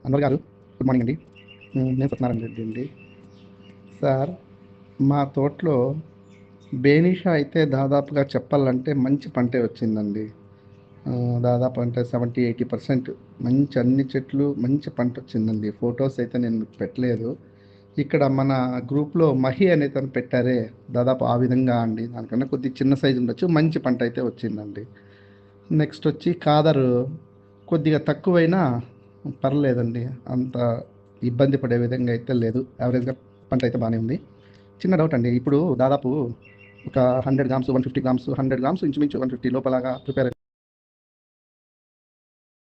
అన్వర్ గారు, good morning అండి. నేను సత్యనారాయణ రెడ్డి అండి. సార్, మా తోటలో బేనిషా అయితే దాదాపుగా చెప్పాలంటే మంచి పంటే వచ్చిందండి. దాదాపు అంటే 70-80% మంచి అన్ని చెట్లు మంచి పంట వచ్చిందండి. ఫొటోస్ అయితే నేను మీకు పెట్టలేదు. ఇక్కడ మన గ్రూప్లో మహి అనే తను పెట్టారే, దాదాపు ఆ విధంగా అండి. దానికన్నా కొద్దిగా చిన్న సైజు ఉండొచ్చు, మంచి పంట అయితే వచ్చిందండి. నెక్స్ట్ వచ్చి కాదరు, కొద్దిగా తక్కువైనా పర్లేదండి. అంత ఇబ్బంది పడే విధంగా అయితే లేదు. యావరేజ్‌గా పంట అయితే బానే ఉంది. చిన్న డౌట్ అండి. ఇప్పుడు దాదాపు ఒక 100 గ్రామ్స్, 150 గ్రామ్స్, 100 గ్రామ్స్ ఇంచుమించు 150 లోపలగా ప్రిపేర్